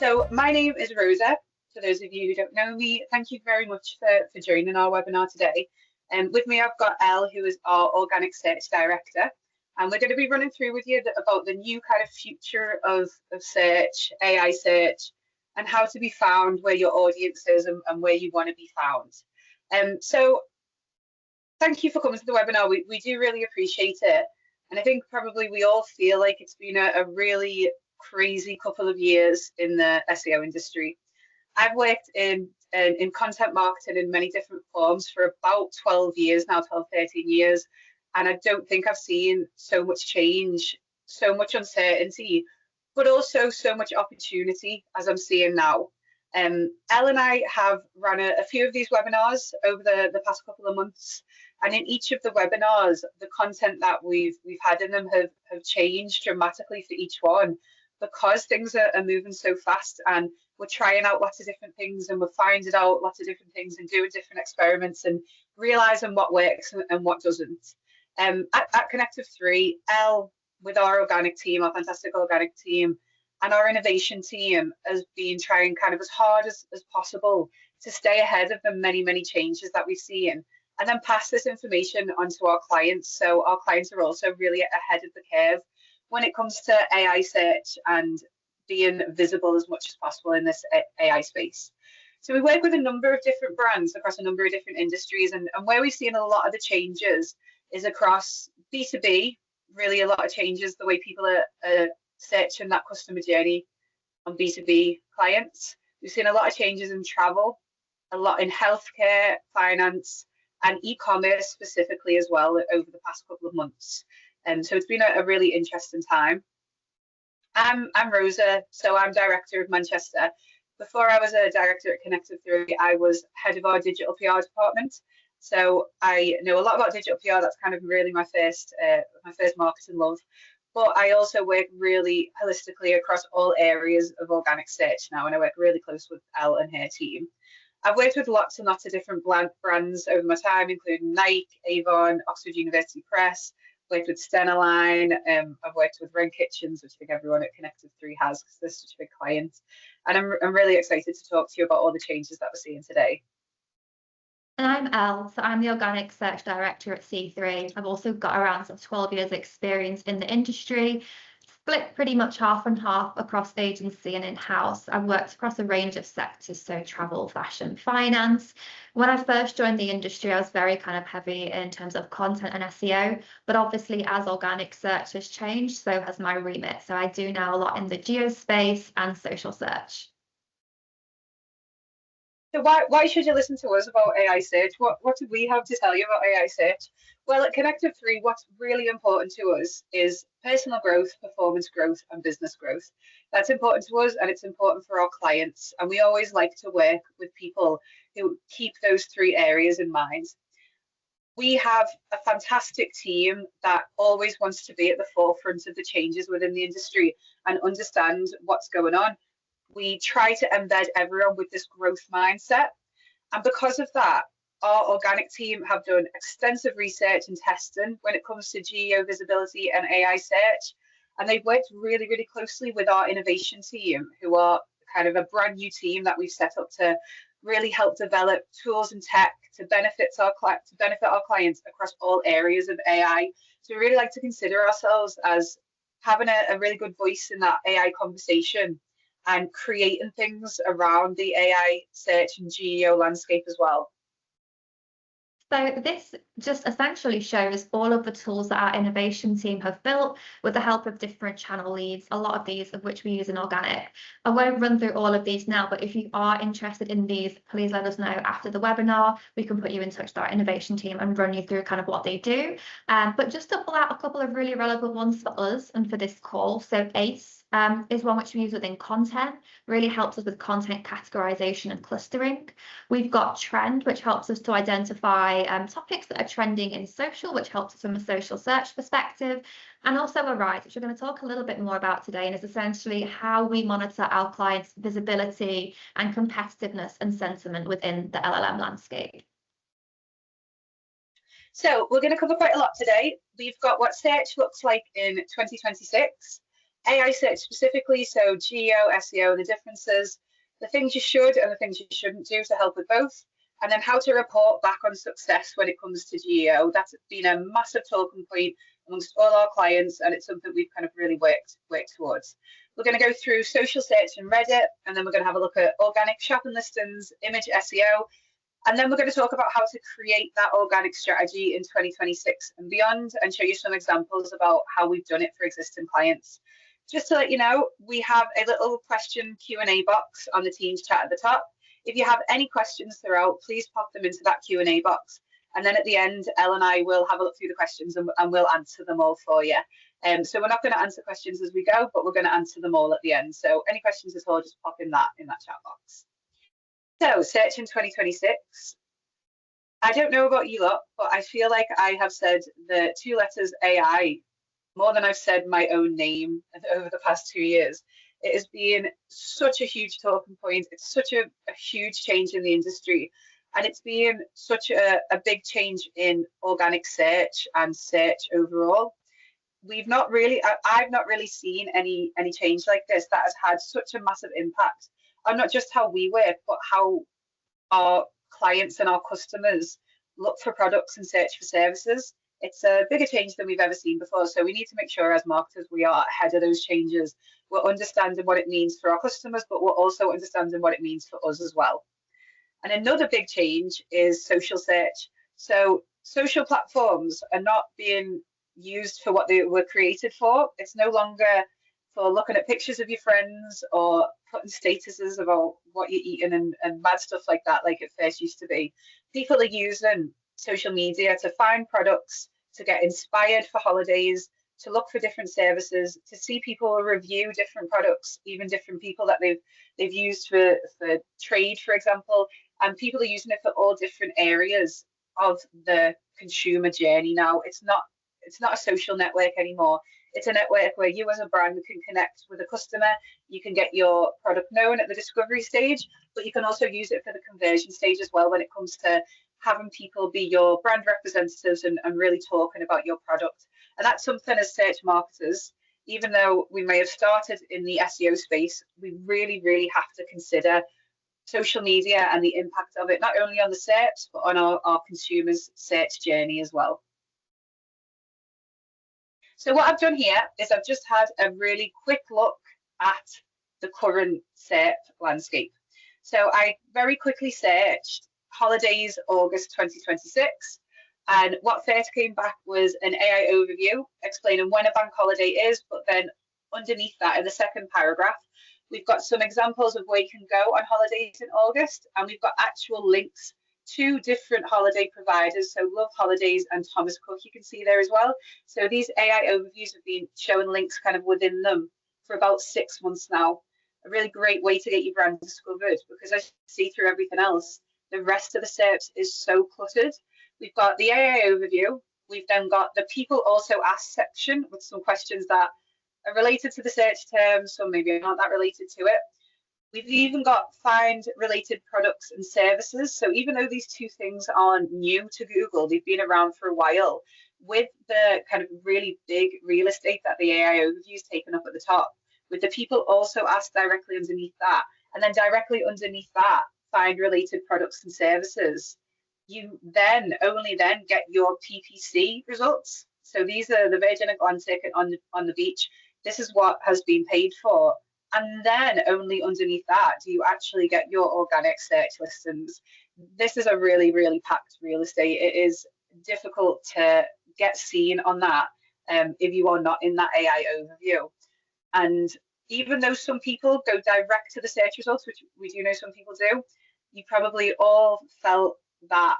So my name is Rosa. For those of you who don't know me, thank you very much for joining our webinar today. With me, I've got Elle, who is our Organic Search Director. And we're going to be running through with you about the new kind of future of search, AI search, and how to be found where your audience is and where you want to be found. So thank you for coming to the webinar. We do really appreciate it. And I think probably we all feel like it's been a really crazy couple of years in the SEO industry. I've worked in content marketing in many different forms for about 12 years now, 12, 13 years. And I don't think I've seen so much change, so much uncertainty, but also so much opportunity as I'm seeing now. Elle and I have run a few of these webinars over the past couple of months. And in each of the webinars, the content that we've had in them have changed dramatically for each one, because things are moving so fast, and we're trying out lots of different things, and we're finding out lots of different things and doing different experiments and realizing what works and what doesn't. At Connective3, Elle, with our organic team, our fantastic organic team, and our innovation team, has been trying kind of as hard as possible to stay ahead of the many changes that we've seen, and then pass this information onto our clients. So our clients are also really ahead of the curve when it comes to AI search and being visible as much as possible in this AI space. So we work with a number of different brands across a number of different industries, and where we've seen a lot of the changes is across B2B, really a lot of changes, the way people are searching that customer journey on B2B clients. We've seen a lot of changes in travel, a lot in healthcare, finance, and e-commerce specifically as well over the past couple of months. So it's been a really interesting time. I'm Rosa, so I'm Director of Manchester. Before I was a Director at Connective3, I was Head of our Digital PR department. So I know a lot about digital PR. That's kind of really my first marketing love. But I also work really holistically across all areas of organic search now, and I work really close with Elle and her team. I've worked with lots and lots of different brands over my time, including Nike, Avon, Oxford University Press, worked with Stenaline, I've worked with Wren Kitchens, which I think everyone at Connective3 has because they're such a big client. And I'm really excited to talk to you about all the changes that we're seeing today. And I'm Elle, so I'm the Organic Search Director at C3. I've also got around 12 years experience in the industry, split pretty much half and half across agency and in-house. I've worked across a range of sectors, so travel, fashion, finance. When I first joined the industry, I was very kind of heavy in terms of content and SEO, but obviously as organic search has changed, so has my remit. So I do now a lot in the geo space and social search. So why should you listen to us about AI search? What do we have to tell you about AI search? Well, at Connective3, what's really important to us is personal growth, performance growth, and business growth. That's important to us, and it's important for our clients. And we always like to work with people who keep those three areas in mind. We have a fantastic team that always wants to be at the forefront of the changes within the industry and understand what's going on. We try to embed everyone with this growth mindset. And because of that, our organic team have done extensive research and testing when it comes to geo visibility and AI search. And they've worked really closely with our innovation team, who are kind of a brand new team that we've set up to really help develop tools and tech to benefit our clients across all areas of AI. So we really like to consider ourselves as having a really good voice in that AI conversation and creating things around the AI search and geo landscape as well. So this just essentially shows all of the tools that our innovation team have built with the help of different channel leads, a lot of these of which we use in organic. I won't run through all of these now, but if you are interested in these, please let us know after the webinar. We can put you in touch with our innovation team and run you through kind of what they do. But just to pull out a couple of really relevant ones for us and for this call. So ACE is one which we use within content, really helps us with content categorization and clustering. We've got Trend, which helps us to identify topics that are trending in social, which helps us from a social search perspective, and also Arise, which we're going to talk a little bit more about today, and is essentially how we monitor our clients' visibility and competitiveness and sentiment within the LLM landscape. So we're going to cover quite a lot today. We've got what search looks like in 2026. AI search specifically, so geo, SEO, the differences, the things you should and the things you shouldn't do to help with both, and then how to report back on success when it comes to geo. That's been a massive talking point amongst all our clients, and it's something we've kind of really worked towards. We're going to go through social search and Reddit, and then we're going to have a look at organic shopping listings, image SEO, and then we're going to talk about how to create that organic strategy in 2026 and beyond, and show you some examples about how we've done it for existing clients. Just to let you know, we have a little question Q&A box on the Teams chat at the top. If you have any questions throughout, please pop them into that Q&A box. And then at the end, Elle and I will have a look through the questions and we'll answer them all for you. So we're not going to answer questions as we go, but we're going to answer them all at the end. So any questions at all, just pop in that chat box. So search in 2026. I don't know about you lot, but I feel like I have said the 2 letters AI more than I've said my own name over the past 2 years. It has been such a huge talking point. It's such a huge change in the industry. And it's been such a big change in organic search and search overall. I've not really seen any change like this that has had such a massive impact on not just how we work, but how our clients and our customers look for products and search for services. It's a bigger change than we've ever seen before. So we need to make sure as marketers we are ahead of those changes. We're understanding what it means for our customers, but we're also understanding what it means for us as well. And another big change is social search. So social platforms are not being used for what they were created for. It's no longer for looking at pictures of your friends or putting statuses about what you're eating and mad stuff like that, like it first used to be. People are using social media to find products, to get inspired for holidays, to look for different services, to see people review different products, even different people that they've used for trade, for example. And people are using it for all different areas of the consumer journey now. It's not a social network anymore. It's a network where you as a brand can connect with a customer. You can get your product known at the discovery stage, but you can also use it for the conversion stage as well when it comes to having people be your brand representatives and really talking about your product. And that's something as search marketers, even though we may have started in the SEO space, we really, really have to consider social media and the impact of it, not only on the search, but on our consumers' search journey as well. So what I've done here is I've just had a really quick look at the current search landscape. So I very quickly searched holidays August 2026, and what first came back was an AI overview explaining when a bank holiday is, but then underneath that in the second paragraph, we've got some examples of where you can go on holidays in August, and we've got actual links to different holiday providers. So Love Holidays and Thomas Cook, you can see there as well. So these AI overviews have been showing links kind of within them for about 6 months now. A really great way to get your brand discovered, because as you see through everything else, the rest of the search is so cluttered. We've got the AI overview. We've then got the people also asked section with some questions that are related to the search terms, so maybe not that related to it. We've even got find related products and services. So even though these two things aren't new to Google, they've been around for a while, with the kind of really big real estate that the AI overview is taken up at the top, with the people also asked directly underneath that, and then directly underneath that, find related products and services. You then only then get your PPC results. So these are the Virgin Atlantic and on the beach. This is what has been paid for. And then only underneath that do you actually get your organic search listings. This is a really, really packed real estate. It is difficult to get seen on that if you are not in that AI overview. And even though some people go direct to the search results, which we do know some people do, you probably all felt that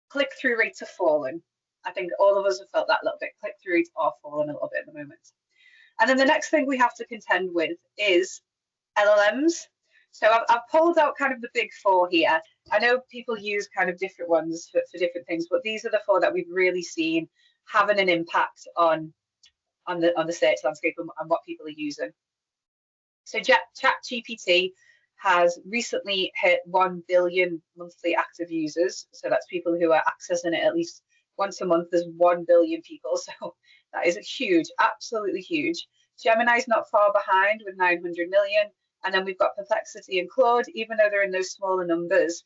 click-through rates are falling. I think all of us have felt that a little bit. Click-through rates are falling a little bit at the moment. And then the next thing we have to contend with is LLMs. So I've pulled out kind of the big four here. I know people use kind of different ones for different things, but these are the four that we've really seen having an impact on the search landscape and what people are using. So ChatGPT has recently hit 1 billion monthly active users. So that's people who are accessing it at least once a month. There's 1 billion people. So that is huge, absolutely huge. Gemini's not far behind with 900 million. And then we've got Perplexity and Claude, even though they're in those smaller numbers,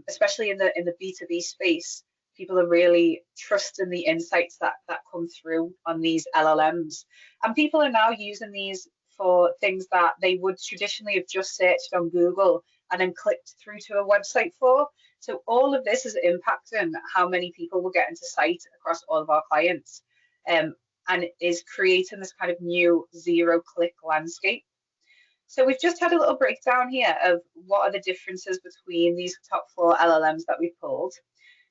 especially in the B2B space, people are really trusting the insights that come through on these LLMs. And people are now using these for things that they would traditionally have just searched on Google and then clicked through to a website for. So all of this is impacting how many people will get into site across all of our clients, and is creating this kind of new zero-click landscape. So we've just had a little breakdown here of what are the differences between these top 4 LLMs that we've pulled.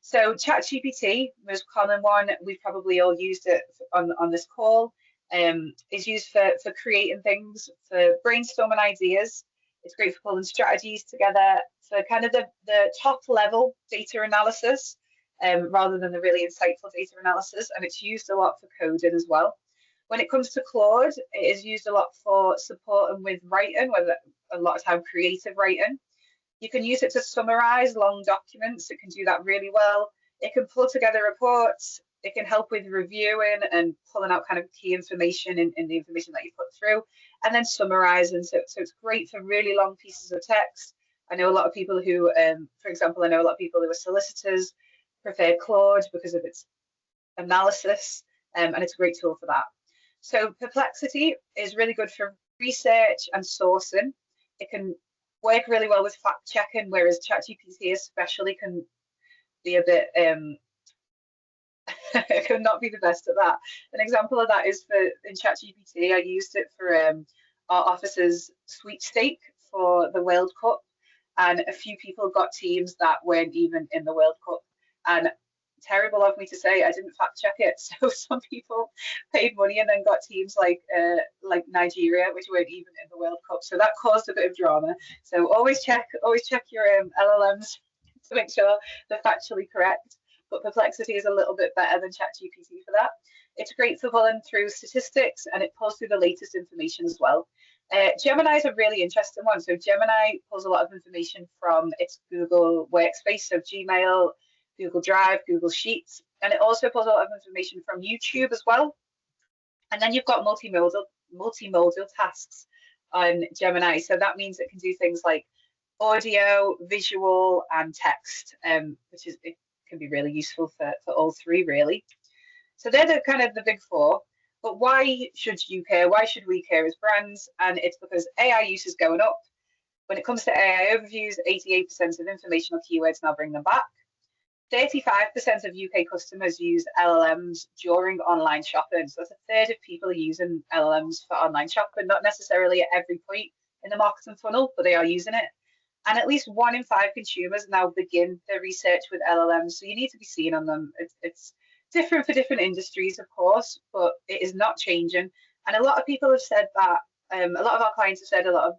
So ChatGPT, most common one, we've probably all used it on this call, is used for creating things, for brainstorming ideas. It's great for pulling strategies together, for kind of the top level data analysis, rather than the really insightful data analysis. And it's used a lot for coding as well. When it comes to Claude, it is used a lot for supporting with writing, whether a lot of time creative writing. You can use it to summarize long documents. It can do that really well. It can pull together reports. It can help with reviewing and pulling out kind of key information in the information that you put through, and then summarizing. So it's great for really long pieces of text. I know a lot of people who, for example, I know a lot of people who are solicitors prefer Claude because of its analysis, and it's a great tool for that. So Perplexity is really good for research and sourcing. It can work really well with fact checking, whereas ChatGPT especially can be a bit, it can not be the best at that. An example of that is in ChatGPT, I used it for our office's sweepstake for the World Cup, and a few people got teams that weren't even in the World Cup. And terrible of me to say, I didn't fact check it. So some people paid money and then got teams like Nigeria, which weren't even in the World Cup. So that caused a bit of drama. So always check your LLMs to make sure they're factually correct. But Perplexity is a little bit better than ChatGPT for that. It's great for pulling through statistics, and it pulls through the latest information as well. Gemini is a really interesting one. So Gemini pulls a lot of information from its Google Workspace, so Gmail, Google Drive, Google Sheets, and it also pulls a lot of information from YouTube as well. And then you've got multimodal tasks on Gemini. So that means it can do things like audio, visual, and text, which it can be really useful for all 3 really. So they're the kind of the big 4. But why should you care? Why should we care as brands? And it's because AI use is going up. When it comes to AI overviews, 88% of informational keywords now bring them back. 35% of UK customers use LLMs during online shopping. So that's a third of people are using LLMs for online shopping, not necessarily at every point in the marketing funnel, but they are using it. And at least 1 in 5 consumers now begin their research with LLMs. So you need to be seen on them. It's different for different industries, of course, but it is not changing. And a lot of people have said that, a lot of our clients have said, a lot of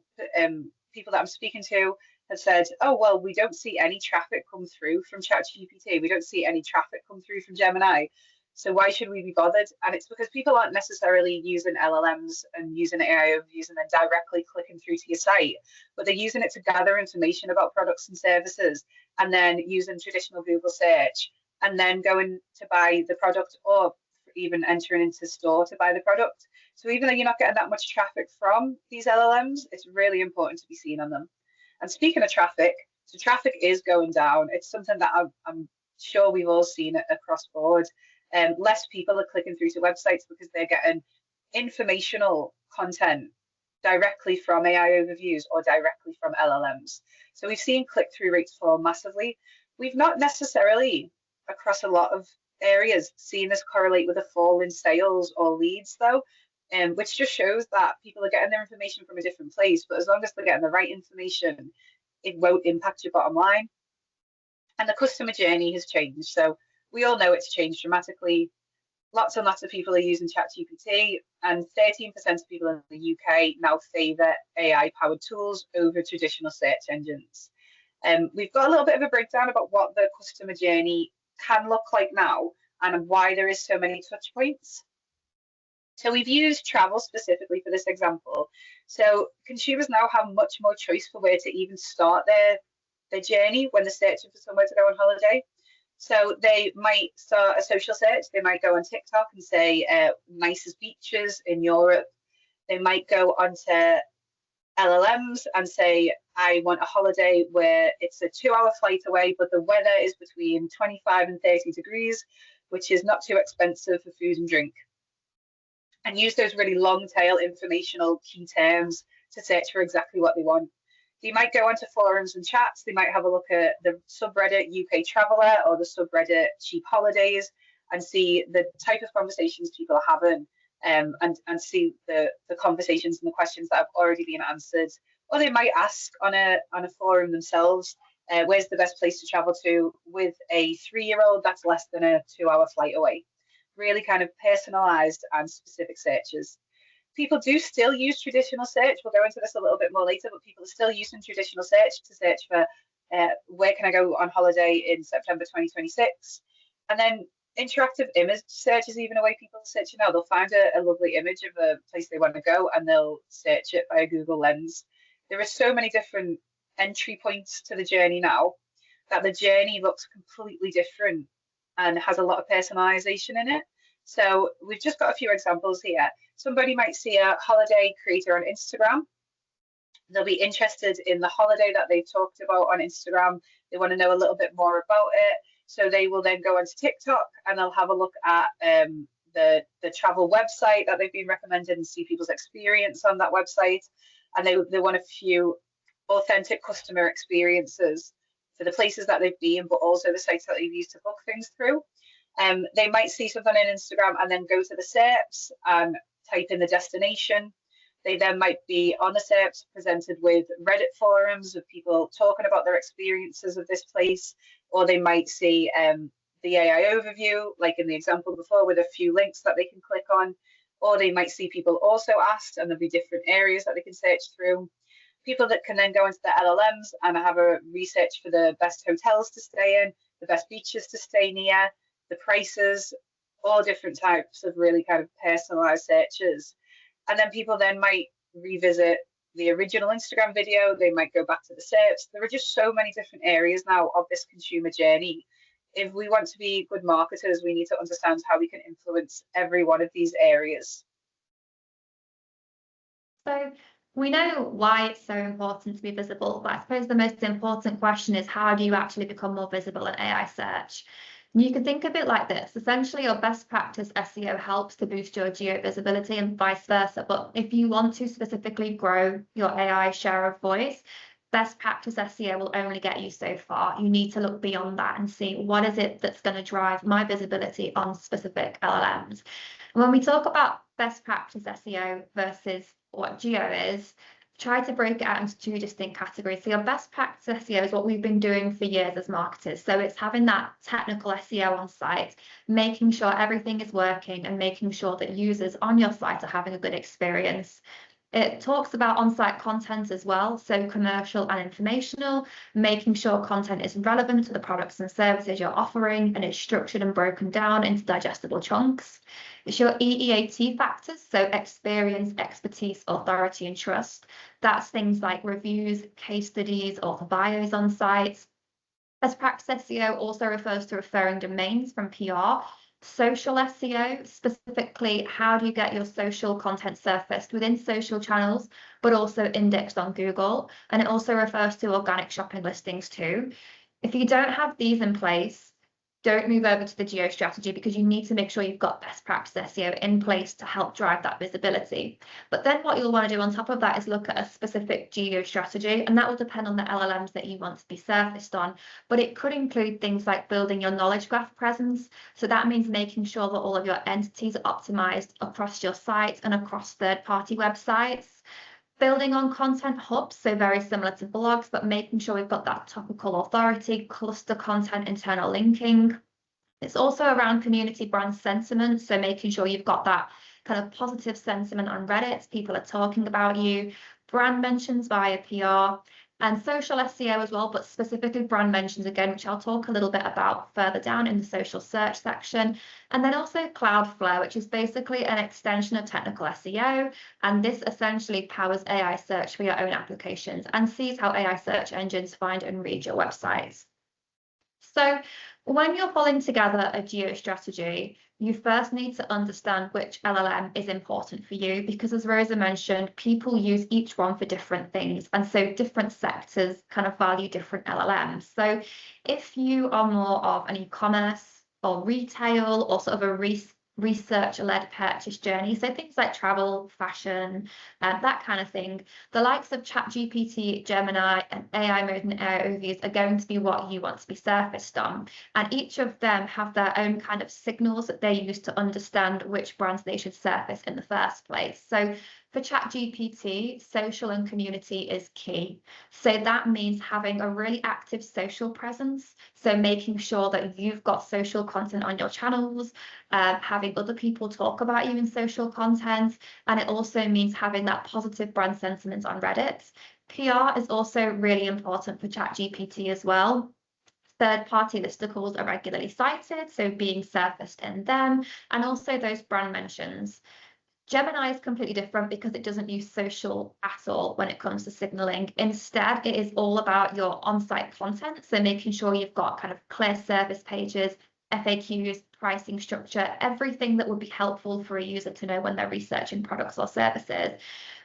people that I'm speaking to have said, oh, well, we don't see any traffic come through from ChatGPT. We don't see any traffic come through from Gemini. So why should we be bothered? And it's because people aren't necessarily using LLMs and using AIOs and then directly clicking through to your site, but they're using it to gather information about products and services, and then using traditional Google search, and then going to buy the product, or even entering into store to buy the product. So even though you're not getting that much traffic from these LLMs, it's really important to be seen on them. And speaking of traffic, so traffic is going down. It's something that I'm sure we've all seen it across board. Less people are clicking through to websites because they're getting informational content directly from AI overviews or directly from LLMs. So we've seen click-through rates fall massively. We've not necessarily, across a lot of areas, seen this correlate with a fall in sales or leads, though, which just shows that people are getting their information from a different place. But as long as they're getting the right information, it won't impact your bottom line. And the customer journey has changed. So we all know it's changed dramatically. Lots and lots of people are using ChatGPT, and 13% of people in the UK now favour AI-powered tools over traditional search engines. We've got a little bit of a breakdown about what the customer journey can look like now and why there is so many touch points. So we've used travel specifically for this example. So consumers now have much more choice for where to even start their journey when they're searching for somewhere to go on holiday. So they might start a social search. They might go on TikTok and say nicest beaches in Europe. They might go onto LLMs and say, I want a holiday where it's a 2-hour flight away, but the weather is between 25 and 30 degrees, which is not too expensive for food and drink. And use those really long tail informational key terms to search for exactly what they want. They might go onto forums and chats. They might have a look at the subreddit UK Traveller or the subreddit Cheap Holidays and see the type of conversations people are having, and see the conversations and the questions that have already been answered. Or they might ask on a forum themselves, where's the best place to travel to with a 3-year-old that's less than a 2-hour flight away. Really kind of personalised and specific searches. People do still use traditional search. We'll go into this a little bit more later, but people are still using traditional search to search for where can I go on holiday in September 2026. And then interactive image search is even a way people are searching now. They'll find a lovely image of a place they want to go and they'll search it via Google Lens. There are so many different entry points to the journey now that the journey looks completely different and has a lot of personalization in it. So we've just got a few examples here. Somebody might see a holiday creator on Instagram. They'll be interested in the holiday that they've talked about on Instagram. They want to know a little bit more about it. So they will then go onto TikTok and they'll have a look at the travel website that they've been recommended and see people's experience on that website. And they want a few authentic customer experiences for the places that they've been, but also the sites that they've used to book things through. They might see something on Instagram and then go to the SERPs and type in the destination. They then might be on the SERPs presented with Reddit forums of people talking about their experiences of this place, or they might see the AI overview, like in the example before, with a few links that they can click on, or they might see people also asked, and there'll be different areas that they can search through. People that can then go into the LLMs and have a research for the best hotels to stay in, the best beaches to stay near, the prices, all different types of really kind of personalized searches. And then people then might revisit the original Instagram video. They might go back to the SERPs. There are just so many different areas now of this consumer journey. If we want to be good marketers, we need to understand how we can influence every one of these areas. So we know why it's so important to be visible, but I suppose the most important question is, how do you actually become more visible in AI search? And you can think of it like this. Essentially, your best practice SEO helps to boost your geo visibility and vice versa. But if you want to specifically grow your AI share of voice, best practice SEO will only get you so far. You need to look beyond that and see what is it that's going to drive my visibility on specific LLMs. And when we talk about best practice SEO versus what geo is, try to break it out into two distinct categories. So your best practice SEO is what we've been doing for years as marketers. So it's having that technical SEO on site, making sure everything is working and making sure that users on your site are having a good experience. It talks about on-site content as well, so commercial and informational, making sure content is relevant to the products and services you're offering and it's structured and broken down into digestible chunks. It's your EEAT factors, so experience, expertise, authority, and trust. That's things like reviews, case studies, author bios on sites. Best practice SEO also refers to referring domains from PR. Social SEO, specifically, how do you get your social content surfaced within social channels, but also indexed on Google? And it also refers to organic shopping listings too. If you don't have these in place, don't move over to the geo strategy, because you need to make sure you've got best practice SEO in place to help drive that visibility. But then what you'll want to do on top of that is look at a specific geo strategy, and that will depend on the LLMs that you want to be surfaced on. But it could include things like building your knowledge graph presence. So that means making sure that all of your entities are optimized across your site and across third-party websites. Building on content hubs, so very similar to blogs, but making sure we've got that topical authority, cluster content, internal linking. It's also around community brand sentiment, so making sure you've got that kind of positive sentiment on Reddit, people are talking about you, brand mentions via PR, and social SEO as well, but specifically brand mentions again, which I'll talk a little bit about further down in the social search section. And then also Cloudflare, which is basically an extension of technical SEO. And this essentially powers AI search for your own applications and sees how AI search engines find and read your websites. So when you're pulling together a geo strategy, you first need to understand which LLM is important for you, because as Rosa mentioned, people use each one for different things. And so different sectors kind of value different LLMs. So if you are more of an e-commerce or retail or sort of a research-led purchase journey, so things like travel, fashion, that kind of thing, the likes of ChatGPT, Gemini, and AI mode and AI overviews are going to be what you want to be surfaced on. And each of them have their own kind of signals that they use to understand which brands they should surface in the first place. So for ChatGPT, social and community is key. So that means having a really active social presence. So making sure that you've got social content on your channels, having other people talk about you in social content. And it also means having that positive brand sentiment on Reddit. PR is also really important for ChatGPT as well. Third-party listicles are regularly cited, so being surfaced in them, and also those brand mentions. Gemini is completely different because it doesn't use social at all when it comes to signaling. Instead, it is all about your on-site content. So making sure you've got kind of clear service pages, FAQs, pricing structure, everything that would be helpful for a user to know when they're researching products or services.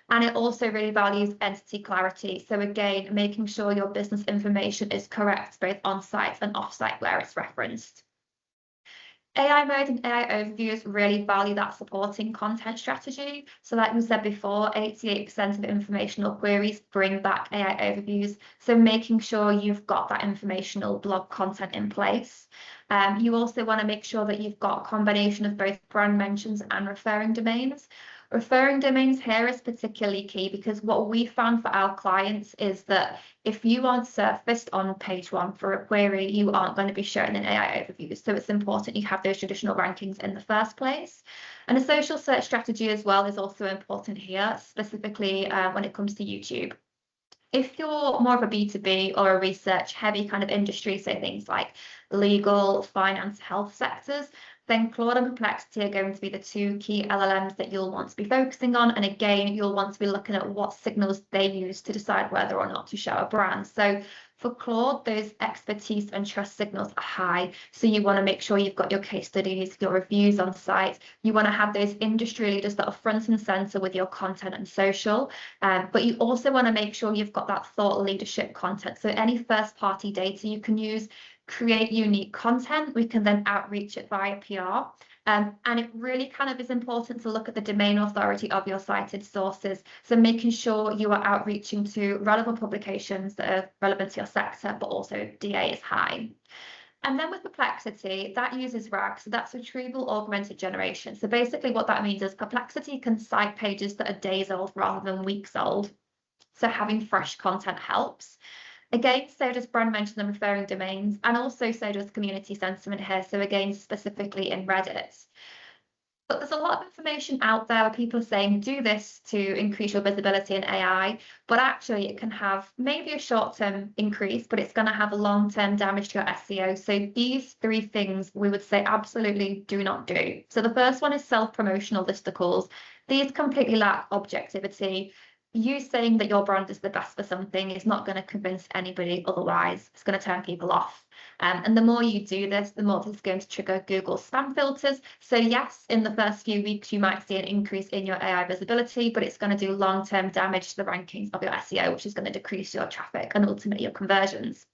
And it also really values entity clarity. So again, making sure your business information is correct, both on-site and off-site where it's referenced. AI mode and AI overviews really value that supporting content strategy. So like we said before, 88% of informational queries bring back AI overviews. So making sure you've got that informational blog content in place. You also want to make sure that you've got a combination of both brand mentions and referring domains. Referring domains here is particularly key because what we found for our clients is that if you aren't surfaced on page 1 for a query, you aren't going to be shown in AI overviews. So it's important you have those traditional rankings in the first place. And a social search strategy as well is also important here, specifically when it comes to YouTube. If you're more of a B2B or a research heavy kind of industry, so things like legal, finance, health sectors, then Claude and Perplexity are going to be the 2 key LLMs that you'll want to be focusing on. And again, you'll want to be looking at what signals they use to decide whether or not to show a brand. So for Claude, those expertise and trust signals are high. So you want to make sure you've got your case studies, your reviews on site. You want to have those industry leaders that are front and center with your content and social. But you also want to make sure you've got that thought leadership content. So any first party data you can use, create unique content, we can then outreach it via PR. And it really kind of is important to look at the domain authority of your cited sources. So making sure you are outreaching to relevant publications that are relevant to your sector, but also DA is high. And then with Perplexity, that uses RAG, so that's retrieval augmented generation. So basically what that means is Perplexity can cite pages that are days old rather than weeks old. So having fresh content helps. Again, so does brand mention and referring domains, and also so does community sentiment here. So again, specifically in Reddit. But there's a lot of information out there where people are saying, do this to increase your visibility in AI, but actually it can have maybe a short-term increase, but it's going to have a long-term damage to your SEO. So these 3 things we would say absolutely do not do. So the first one is self-promotional listicles. These completely lack objectivity. You saying that your brand is the best for something is not going to convince anybody otherwise. It's going to turn people off. And the more you do this, the more this is going to trigger Google spam filters. So yes, in the first few weeks, you might see an increase in your AI visibility, but it's going to do long-term damage to the rankings of your SEO, which is going to decrease your traffic and ultimately your conversions.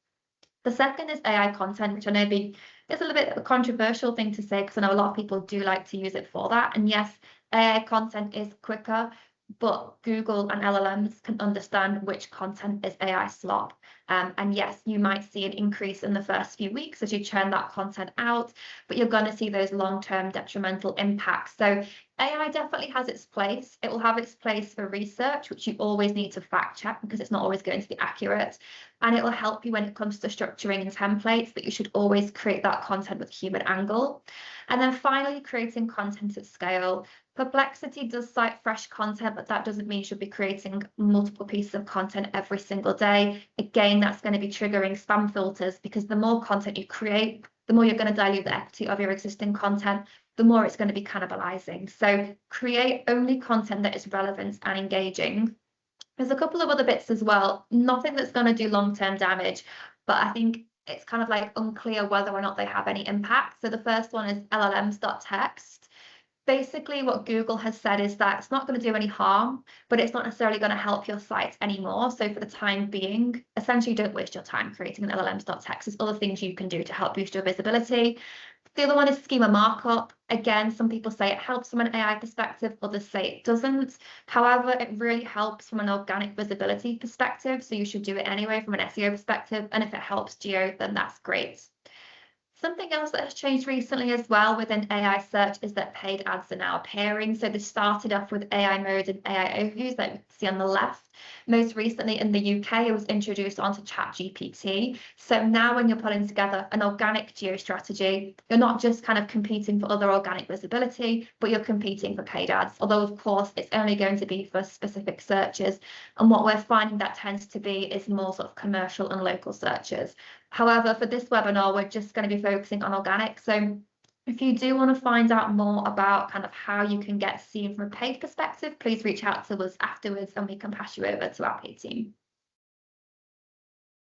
The second is AI content, which I know is a little bit of a controversial thing to say because I know a lot of people do like to use it for that. And yes, AI content is quicker, but Google and LLMs can understand which content is AI slop. And yes, you might see an increase in the first few weeks as you churn that content out, but you're going to see those long-term detrimental impacts. So AI definitely has its place. It will have its place for research, which you always need to fact check because it's not always going to be accurate. And it will help you when it comes to structuring and templates, but you should always create that content with human angle. And then finally, creating content at scale. Perplexity does cite fresh content, but that doesn't mean you should be creating multiple pieces of content every single day. Again, that's going to be triggering spam filters because the more content you create, the more you're going to dilute the equity of your existing content, the more it's going to be cannibalizing. So create only content that is relevant and engaging. There's a couple of other bits as well, nothing that's going to do long-term damage, but I think it's kind of like unclear whether or not they have any impact. So the first one is LLMs.text. Basically, what Google has said is that it's not going to do any harm, but it's not necessarily going to help your site anymore. So for the time being, essentially don't waste your time creating an LLMs.text. There's other things you can do to help boost your visibility. The other one is schema markup. Again, some people say it helps from an AI perspective, others say it doesn't. However, it really helps from an organic visibility perspective. So you should do it anyway from an SEO perspective. And if it helps geo, then that's great. Something else that has changed recently as well within AI search is that paid ads are now appearing. So this started off with AI mode and AIOs that you see on the left. Most recently in the UK, it was introduced onto ChatGPT. So now when you're putting together an organic geo strategy, you're not just kind of competing for other organic visibility, but you're competing for paid ads. Although, of course, it's only going to be for specific searches. And what we're finding that tends to be is more sort of commercial and local searches. However, for this webinar, we're just going to be focusing on organic. So if you do want to find out more about kind of how you can get seen from a paid perspective, please reach out to us afterwards and we can pass you over to our paid team.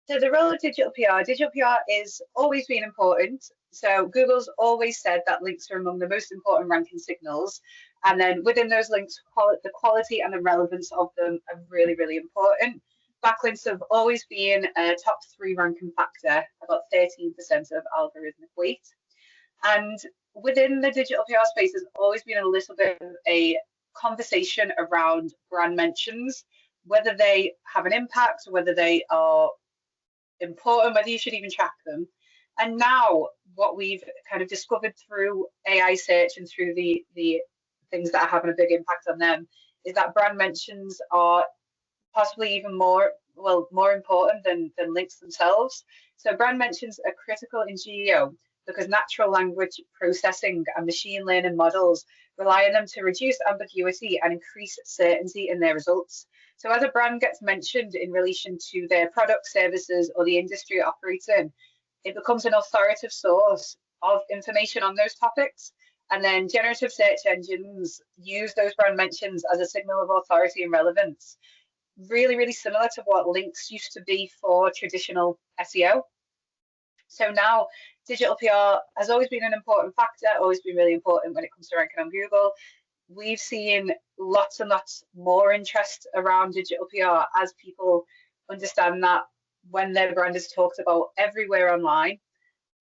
So the role of digital PR is always been important. So Google's always said that links are among the most important ranking signals. And then within those links, the quality and the relevance of them are really, really important. Backlinks have always been a top 3 ranking factor, about 13% of algorithmic weight. And within the digital PR space, there's always been a little bit of a conversation around brand mentions, whether they have an impact, whether they are important, whether you should even track them. And now what we've kind of discovered through AI search and through the things that are having a big impact on them is that brand mentions are possibly even more important than links themselves. So brand mentions are critical in GEO because natural language processing and machine learning models rely on them to reduce ambiguity and increase certainty in their results. So as a brand gets mentioned in relation to their product, services, or the industry it operates in, it becomes an authoritative source of information on those topics. And then generative search engines use those brand mentions as a signal of authority and relevance. Really, really similar to what links used to be for traditional SEO. So now digital PR has always been an important factor, always been really important when it comes to ranking on Google. We've seen lots and lots more interest around digital PR as people understand that when their brand is talked about everywhere online,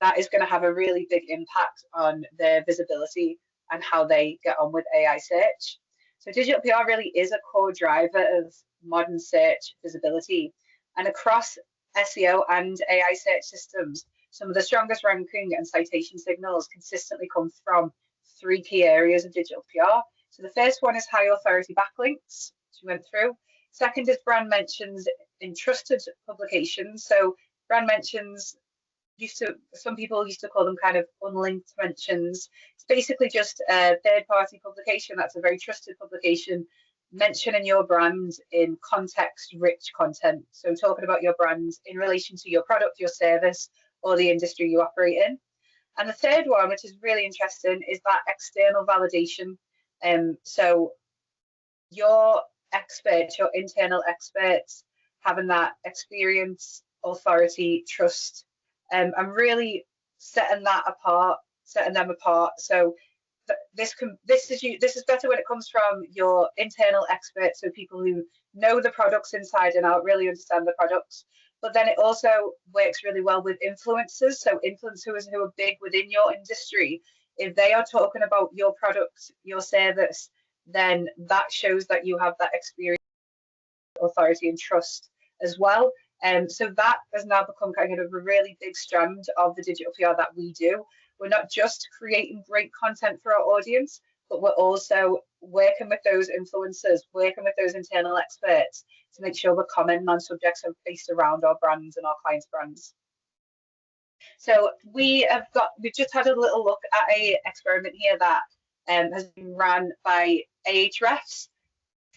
that is going to have a really big impact on their visibility and how they get on with AI search. So digital PR really is a core driver of modern search visibility. And across SEO and AI search systems, some of the strongest ranking and citation signals consistently come from 3 key areas of digital PR. So the first one is high authority backlinks, which we went through. Second is brand mentions in trusted publications. So brand mentions, some people used to call them kind of unlinked mentions. It's basically just a third-party publication that's a very trusted publication mentioning your brand in context-rich content. So talking about your brand in relation to your product, your service, or the industry you operate in. And the third one, which is really interesting, is that external validation. So your experts, your internal experts, having that experience, authority, trust, and really setting them apart. So this is better when it comes from your internal experts, so people who know the products inside and out, really understand the products. But then it also works really well with influencers. So influencers who are big within your industry, if they are talking about your product, your service, then that shows that you have that experience, authority, and trust as well. So that has now become kind of a really big strand of the digital PR that we do. We're not just creating great content for our audience, but we're also working with those influencers, working with those internal experts to make sure we're commenting on subjects that are based around our brands and our clients' brands. So we've just had a little look at an experiment here that has been run by Ahrefs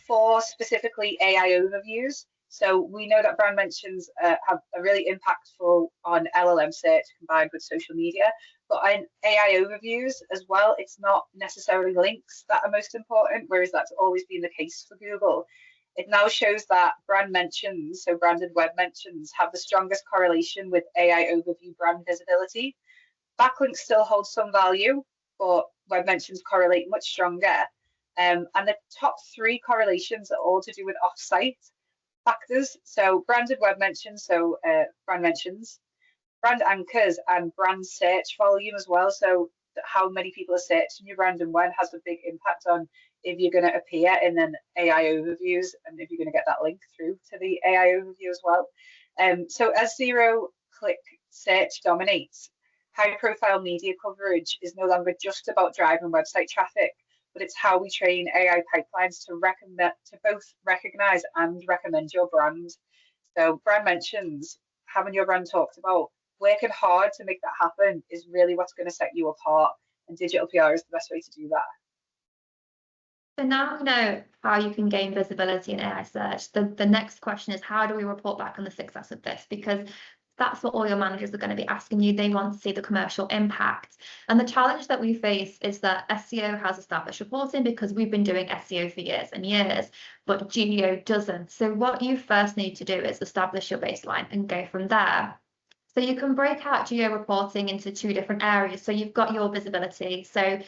for specifically AI overviews. So we know that brand mentions are really impactful on LLM search combined with social media, but on AI overviews as well, it's not necessarily links that are most important, whereas that's always been the case for Google. It now shows that brand mentions, so branded web mentions, have the strongest correlation with AI overview brand visibility. Backlinks still hold some value, but web mentions correlate much stronger. And the top 3 correlations are all to do with off-site factors. So branded web mentions, so brand mentions, brand anchors, and brand search volume as well. So how many people are searching your brand and when has a big impact on if you're going to appear in an AI overviews and if you're going to get that link through to the AI overview as well. So as zero-click search dominates, high-profile media coverage is no longer just about driving website traffic, but it's how we train AI pipelines to both recognize and recommend your brand. So brand mentions, having your brand talked about, working hard to make that happen is really what's going to set you apart, and digital PR is the best way to do that. So now we know how you can gain visibility in AI search. The next question is, how do we report back on the success of this? Because that's what all your managers are going to be asking you. They want to see the commercial impact. And the challenge that we face is that SEO has established reporting because we've been doing SEO for years and years, but GEO doesn't. So what you first need to do is establish your baseline and go from there. So you can break out GEO reporting into 2 different areas. So you've got your visibility. So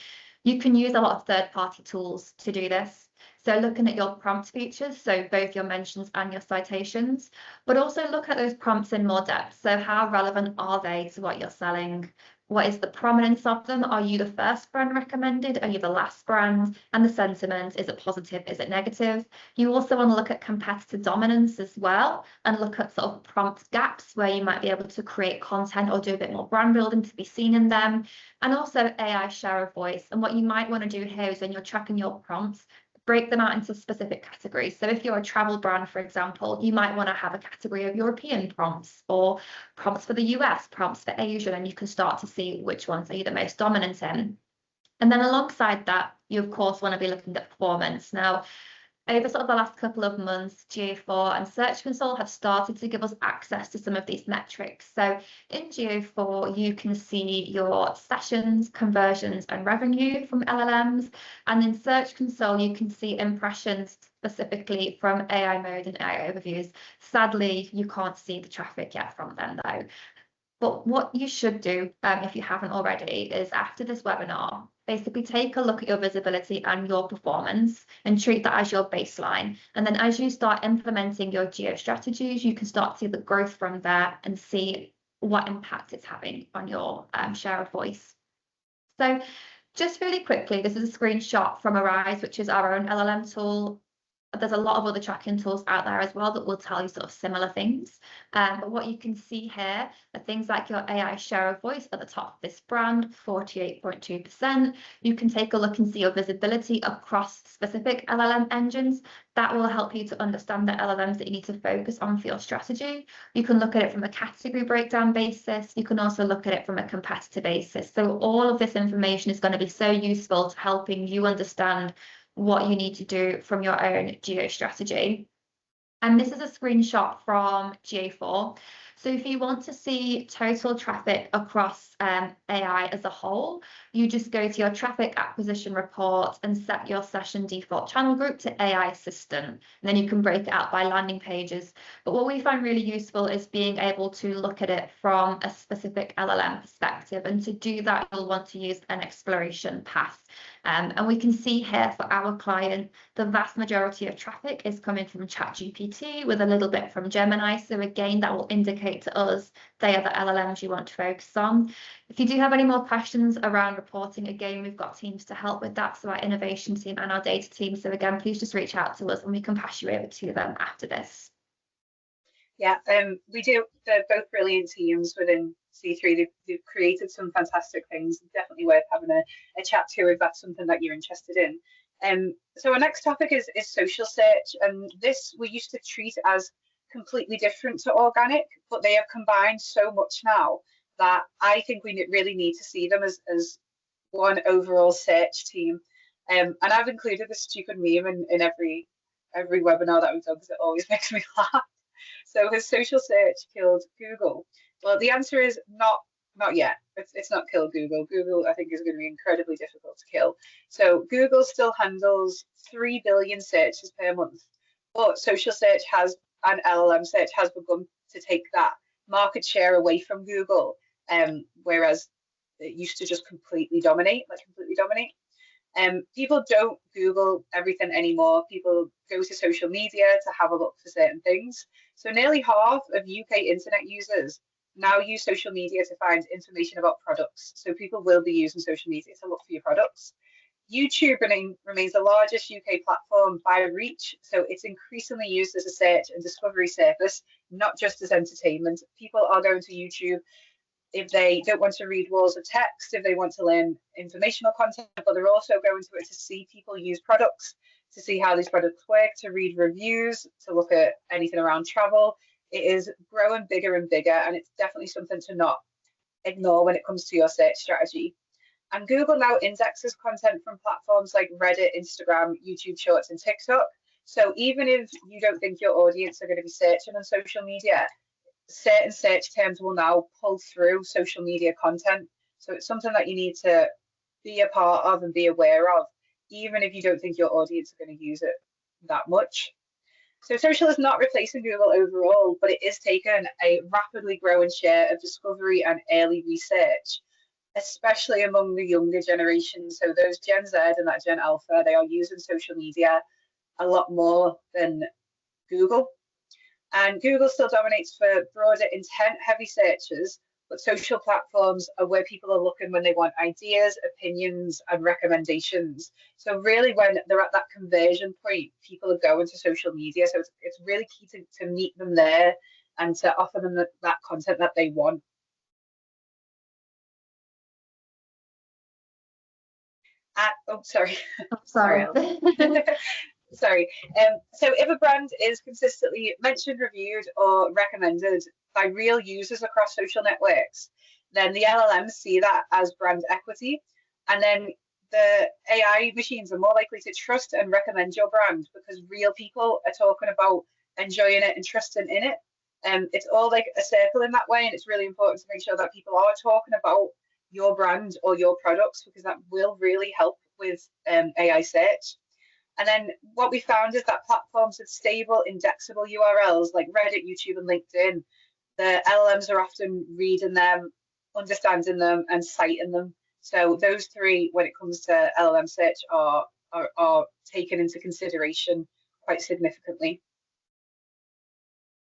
you can use a lot of third-party tools to do this. So looking at your prompt features, so both your mentions and your citations, but also look at those prompts in more depth. So how relevant are they to what you're selling? What is the prominence of them? Are you the first brand recommended? Are you the last brand? And the sentiment, is it positive? Is it negative? You also want to look at competitor dominance as well and look at sort of prompt gaps where you might be able to create content or do a bit more brand building to be seen in them. And also AI share of voice. And what you might want to do here is when you're tracking your prompts, break them out into specific categories. So if you're a travel brand, for example, you might want to have a category of European prompts or prompts for the US, prompts for Asia, and you can start to see which ones are you the most dominant in. And then alongside that, you of course want to be looking at performance. Now, over sort of the last couple of months, GA4 and Search Console have started to give us access to some of these metrics. So in GA4, you can see your sessions, conversions, and revenue from LLMs. And in Search Console, you can see impressions specifically from AI mode and AI overviews. Sadly, you can't see the traffic yet from them though. But what you should do, if you haven't already, is after this webinar, basically take a look at your visibility and your performance and treat that as your baseline. And then as you start implementing your geo strategies, you can start to see the growth from there and see what impact it's having on your share of voice. So just really quickly, this is a screenshot from Arise, which is our own LLM tool. There's a lot of other tracking tools out there as well that will tell you sort of similar things. But what you can see here are things like your AI share of voice at the top of this brand, 48.2%. You can take a look and see your visibility across specific LLM engines. That will help you to understand the LLMs that you need to focus on for your strategy. You can look at it from a category breakdown basis. You can also look at it from a competitor basis. So all of this information is going to be so useful to helping you understand what you need to do from your own geo strategy. And this is a screenshot from GA4. So if you want to see total traffic across AI as a whole, you just go to your traffic acquisition report and set your session default channel group to AI assistant. And then you can break it out by landing pages. But what we find really useful is being able to look at it from a specific LLM perspective. And to do that, you'll want to use an exploration path. And we can see here for our client, the vast majority of traffic is coming from ChatGPT with a little bit from Gemini. So again, that will indicate to us they are the LLMs you want to focus on. If you do have any more questions around reporting, again, we've got teams to help with that. So our innovation team and our data team. So again, please just reach out to us and we can pass you over to them after this. Yeah, we do. They're both brilliant teams within C3. They've created some fantastic things. Definitely worth having a chat to if that's something that you're interested in. So our next topic is social search, and this we used to treat as completely different to organic, but they have combined so much now that I think we really need to see them as one overall search team. And I've included this stupid meme in every webinar that we've done because it always makes me laugh. So has social search killed Google? Well, the answer is not yet. It's not killed Google. Google, I think, is going to be incredibly difficult to kill. So Google still handles 3 billion searches per month, But social search has, and LLM search has begun to take that market share away from Google, whereas it used to just completely dominate. People don't Google everything anymore. People go to social media to have a look for certain things. So nearly half of UK internet users now use social media to find information about products. So people will be using social media to look for your products. YouTube remains the largest UK platform by reach, so it's increasingly used as a search and discovery surface, not just as entertainment. People are going to YouTube if they don't want to read walls of text, if they want to learn informational content, but they're also going to it to see people use products, to see how these products work, to read reviews, to look at anything around travel. It is growing bigger and bigger, and it's definitely something to not ignore when it comes to your search strategy. And Google now indexes content from platforms like Reddit, Instagram, YouTube Shorts, and TikTok. So even if you don't think your audience are going to be searching on social media, certain search terms will now pull through social media content. So it's something that you need to be a part of and be aware of, even if you don't think your audience are going to use it that much. So social is not replacing Google overall, but it is taking a rapidly growing share of discovery and early research, especially among the younger generation. So those Gen Z and that Gen Alpha, they are using social media a lot more than Google. And Google still dominates for broader intent heavy searches, but social platforms are where people are looking when they want ideas, opinions, and recommendations. So really when they're at that conversion point, people are going to social media. So it's really key to meet them there and to offer them that content that they want. Sorry. Sorry. Sorry. So if a brand is consistently mentioned, reviewed, or recommended by real users across social networks, then the LLMs see that as brand equity. And then the AI machines are more likely to trust and recommend your brand because real people are talking about enjoying it and trusting in it. It's all like a circle in that way. And it's really important to make sure that people are talking about your brand or your products because that will really help with AI search. And then what we found is that platforms with stable indexable URLs like Reddit, YouTube, and LinkedIn, the LLMs are often reading them, understanding them, and citing them. So those three, when it comes to LLM search, are taken into consideration quite significantly.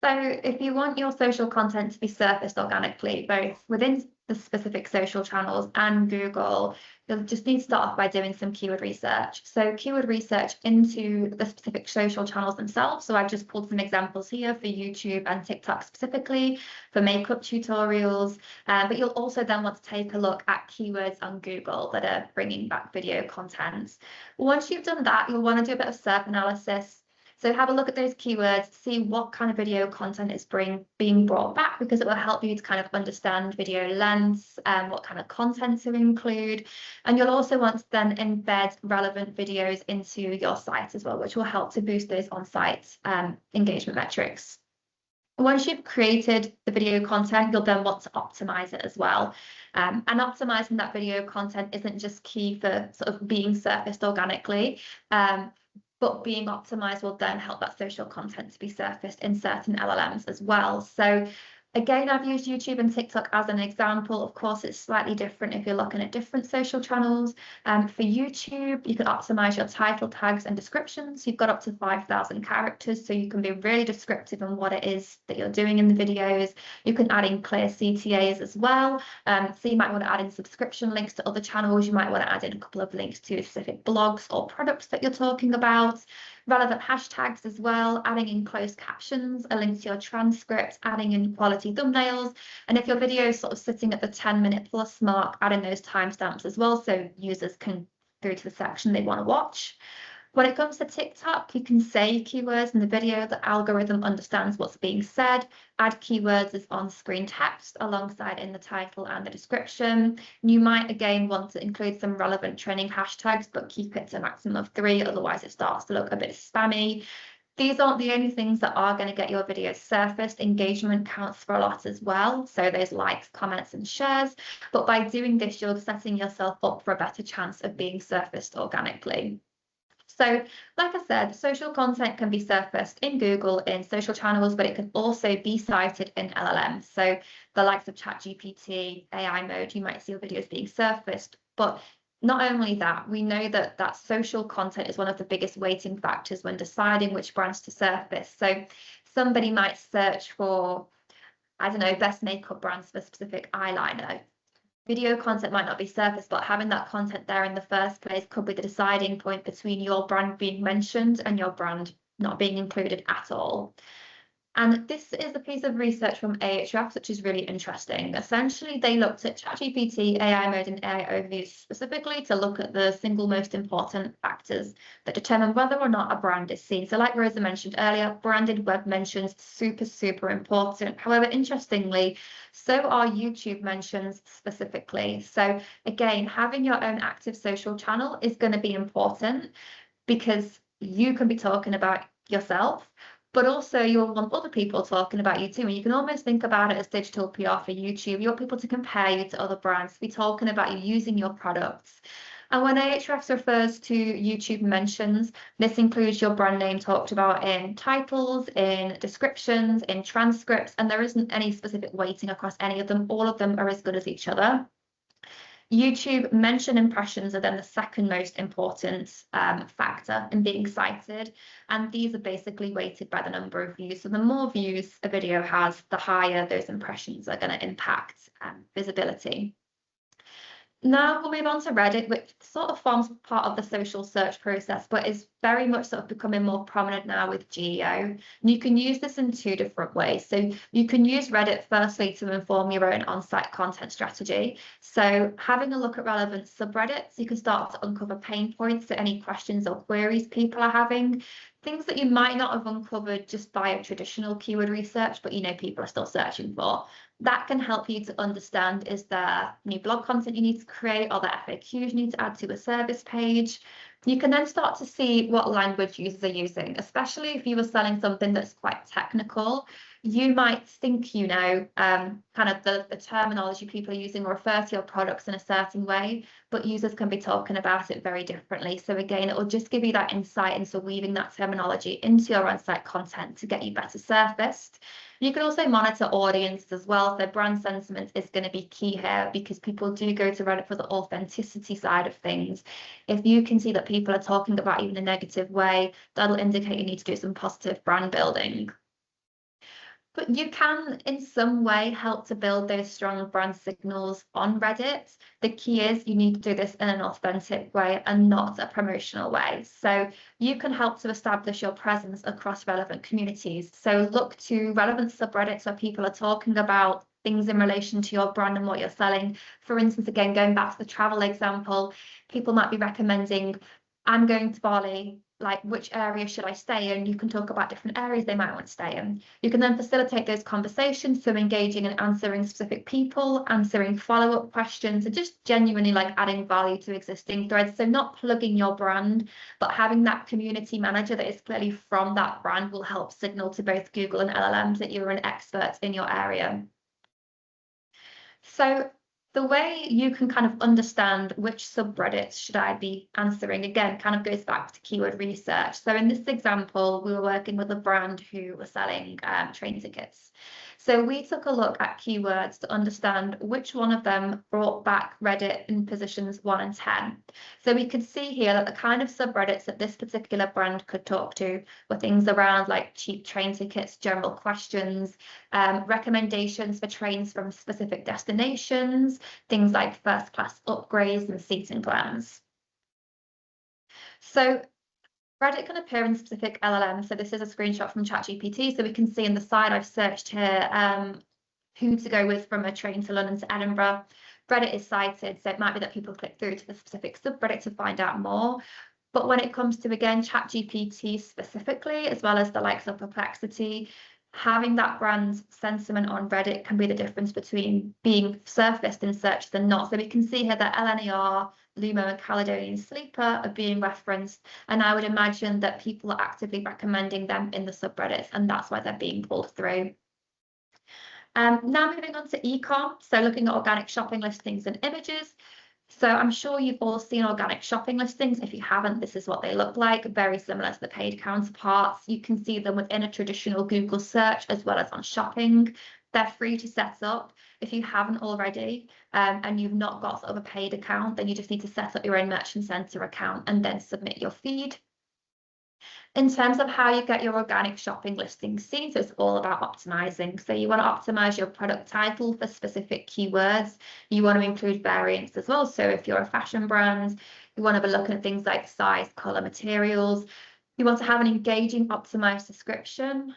So if you want your social content to be surfaced organically, both within the specific social channels and Google, you'll just need to start off by doing some keyword research. So keyword research into the specific social channels themselves. So I've just pulled some examples here for YouTube and TikTok specifically for makeup tutorials, but you'll also then want to take a look at keywords on Google that are bringing back video content. Once you've done that, you'll want to do a bit of SERP analysis. So have a look at those keywords, see what kind of video content is being brought back, because it will help you to kind of understand video lengths and what kind of content to include. And you'll also want to then embed relevant videos into your site as well, which will help to boost those on-site engagement metrics. Once you've created the video content, you'll then want to optimize it as well. And optimizing that video content isn't just key for sort of being surfaced organically, but being optimized will then help that social content to be surfaced in certain LLMs as well. So again, I've used YouTube and TikTok as an example. Of course, it's slightly different if you're looking at different social channels. For YouTube, you can optimize your title tags and descriptions. You've got up to 5,000 characters, so you can be really descriptive on what it is that you're doing in the videos. You can add in clear CTAs as well. So you might want to add in subscription links to other channels. You might want to add in a couple of links to specific blogs or products that you're talking about. Relevant hashtags as well, adding in closed captions, a link to your transcript, adding in quality thumbnails. And if your video is sort of sitting at the 10-minute plus mark, adding those timestamps as well so users can go to the section they want to watch. When it comes to TikTok, you can say keywords in the video. The algorithm understands what's being said. Add keywords as on-screen text alongside in the title and the description. You might again want to include some relevant trending hashtags, but keep it to a maximum of 3, otherwise it starts to look a bit spammy. These aren't the only things that are going to get your videos surfaced. Engagement counts for a lot as well. So those likes, comments, and shares. But by doing this, you're setting yourself up for a better chance of being surfaced organically. So like I said, social content can be surfaced in Google in social channels, but it can also be cited in LLMs. So the likes of ChatGPT, AI mode, you might see videos being surfaced. But not only that, we know that social content is one of the biggest weighting factors when deciding which brands to surface. So somebody might search for, I don't know, best makeup brands for specific eyeliner. Video content might not be surfaced, but having that content there in the first place could be the deciding point between your brand being mentioned and your brand not being included at all. And this is a piece of research from Ahrefs, which is really interesting. Essentially, they looked at ChatGPT, AI mode, and AIOs specifically to look at the single most important factors that determine whether or not a brand is seen. So like Rosa mentioned earlier, branded web mentions, super important. However, interestingly, so are YouTube mentions specifically. So again, having your own active social channel is going to be important because you can be talking about yourself, but also you'll want other people talking about you too. And you can almost think about it as digital PR for YouTube. You want people to compare you to other brands, to be talking about you using your products. And when Ahrefs refers to YouTube mentions, this includes your brand name talked about in titles, in descriptions, in transcripts, and there isn't any specific weighting across any of them. All of them are as good as each other. YouTube mention impressions are then the second most important factor in being cited, and these are basically weighted by the number of views. So the more views a video has, the higher those impressions are going to impact visibility. Now we'll move on to Reddit, which sort of forms part of the social search process, but is very much sort of becoming more prominent now with GEO. And you can use this in two different ways. So you can use Reddit firstly to inform your own on-site content strategy. So having a look at relevant subreddits, you can start to uncover pain points to any questions or queries people are having, things that you might not have uncovered just via traditional keyword research, but you know people are still searching for. That can help you to understand, is there new blog content you need to create, or the FAQs you need to add to a service page? You can then start to see what language users are using, especially if you were selling something that's quite technical. You might think you know kind of the terminology people are using or refer to your products in a certain way, but users can be talking about it very differently. So again, it will just give you that insight into weaving that terminology into your on-site content to get you better surfaced. You can also monitor audiences as well. So brand sentiment is going to be key here because people do go to Reddit for the authenticity side of things. If you can see that people are talking about you in a negative way, that'll indicate you need to do some positive brand building. But you can, in some way, help to build those strong brand signals on Reddit. The key is you need to do this in an authentic way and not a promotional way. So you can help to establish your presence across relevant communities. So look to relevant subreddits where people are talking about things in relation to your brand and what you're selling. For instance, again, going back to the travel example, people might be recommending, I'm going to Bali, like which area should I stay in? You can talk about different areas they might want to stay in. You can then facilitate those conversations through engaging and answering specific people, answering follow-up questions, and just genuinely like adding value to existing threads. So not plugging your brand, but having that community manager that is clearly from that brand will help signal to both Google and LLMs that you're an expert in your area. So the way you can kind of understand which subreddits should I be answering, again, kind of goes back to keyword research. So in this example, we were working with a brand who was selling train tickets. So we took a look at keywords to understand which one of them brought back Reddit in positions 1 and 10. So we could see here that the kind of subreddits that this particular brand could talk to were things around like cheap train tickets, general questions, recommendations for trains from specific destinations, things like first class upgrades and seating plans. So Reddit can appear in specific LLMs. So this is a screenshot from ChatGPT. So we can see in the side I've searched here who to go with from a train to London to Edinburgh. Reddit is cited, so it might be that people click through to the specific subreddit to find out more. But when it comes to, again, ChatGPT specifically, as well as the likes of Perplexity, having that brand sentiment on Reddit can be the difference between being surfaced in search than not. So we can see here that LNER, Lumo and Caledonian Sleeper are being referenced, and I would imagine that people are actively recommending them in the subreddits, and that's why they're being pulled through. Now moving on to e-com, so looking at organic shopping listings and images. So I'm sure you've all seen organic shopping listings. If you haven't, this is what they look like, very similar to the paid counterparts. You can see them within a traditional Google search as well as on shopping. They're free to set up. If you haven't already and you've not got sort of a paid account, then you just need to set up your own Merchant Center account and then submit your feed. In terms of how you get your organic shopping listings seen, so it's all about optimizing. So you want to optimize your product title for specific keywords. You want to include variants as well. So if you're a fashion brand, you want to be looking at things like size, color, materials. You want to have an engaging, optimized description.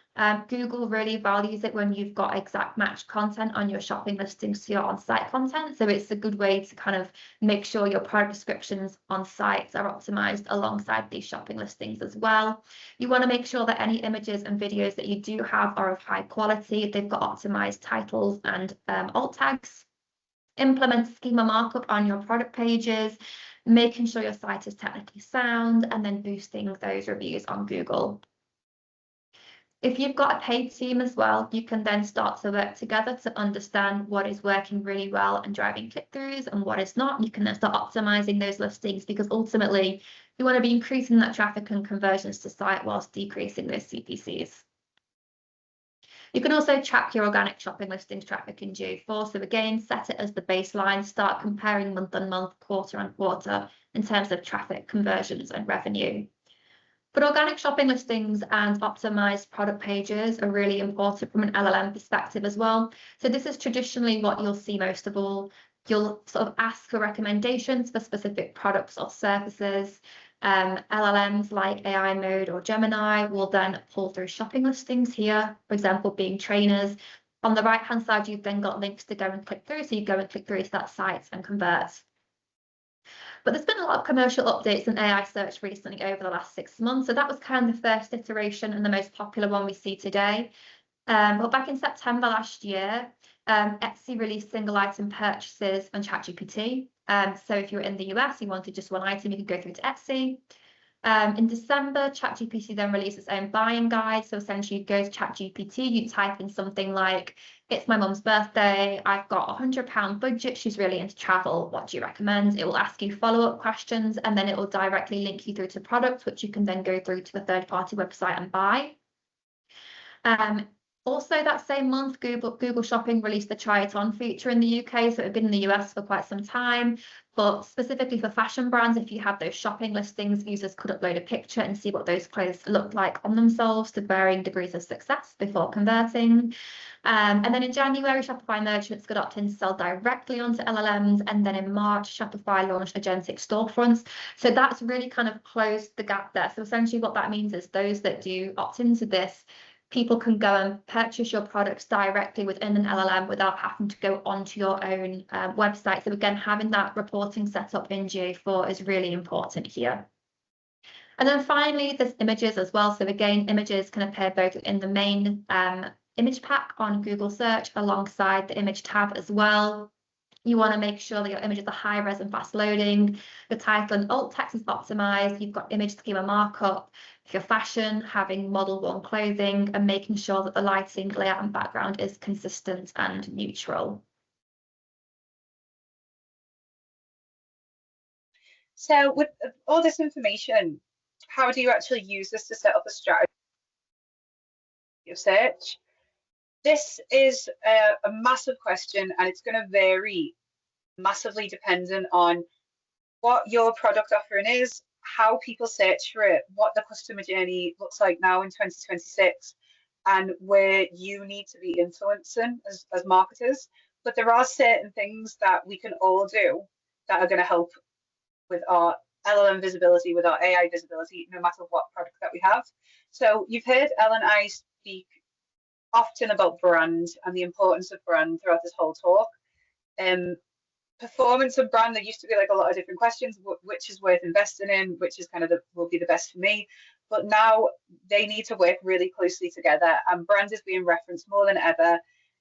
Google really values it when you've got exact match content on your shopping listings to your on-site content. So it's a good way to kind of make sure your product descriptions on sites are optimized alongside these shopping listings as well. You want to make sure that any images and videos that you do have are of high quality. They've got optimized titles and alt tags. Implement schema markup on your product pages, making sure your site is technically sound, and then boosting those reviews on Google. If you've got a paid team as well, you can then start to work together to understand what is working really well and driving click-throughs and what is not. You can then start optimizing those listings, because ultimately you want to be increasing that traffic and conversions to site whilst decreasing those CPCs. You can also track your organic shopping listings traffic in GA4. So again, set it as the baseline, start comparing month on month, quarter on quarter in terms of traffic, conversions and revenue. But organic shopping listings and optimized product pages are really important from an LLM perspective as well. So this is traditionally what you'll see most of all. You'll sort of ask for recommendations for specific products or services. LLMs like AI Mode or Gemini will then pull through shopping listings here, for example, being trainers. On the right-hand side, you've then got links to go and click through. So you go and click through to that site and convert. But there's been a lot of commercial updates in AI search recently over the last 6 months. So that was kind of the first iteration and the most popular one we see today. But back in September last year, Etsy released single item purchases on ChatGPT. So if you're in the US, you wanted just one item, you could go through to Etsy. In December, ChatGPT then released its own buying guide. So essentially you go to ChatGPT, you type in something like, it's my mum's birthday, I've got £100 budget, she's really into travel, what do you recommend? It will ask you follow-up questions, and then it will directly link you through to products, which you can then go through to the third-party website and buy. Also that same month, Google Shopping released the Try It On feature in the UK. So it had been in the US for quite some time, but specifically for fashion brands, if you have those shopping listings, users could upload a picture and see what those clothes looked like on themselves to varying degrees of success before converting. And then in January, Shopify merchants could opt in to sell directly onto LLMs. And then in March, Shopify launched agentic storefronts. So that's really kind of closed the gap there. So essentially what that means is those that do opt into this, people can go and purchase your products directly within an LLM without having to go onto your own website. So again, having that reporting set up in GA4 is really important here. And then finally, there's images as well. So again, images can appear both in the main image pack on Google search alongside the image tab as well. You want to make sure that your images are high res and fast loading. The title and alt text is optimized. You've got image schema markup. If you're fashion, having model worn clothing and making sure that the lighting, layout and background is consistent and neutral. So with all this information, how do you actually use this to set up a strategy of search? This is a massive question, and it's going to vary massively dependent on what your product offering is, how people search for it, what the customer journey looks like now in 2026, and where you need to be influencing as marketers. But there are certain things that we can all do that are going to help with our LLM visibility, with our AI visibility, no matter what product that we have. So you've heard Elle and I speak often about brand and the importance of brand throughout this whole talk. Performance of brand, there used to be like a lot of different questions, which is worth investing in, which is kind of will be the best for me. But now they need to work really closely together, and brand is being referenced more than ever.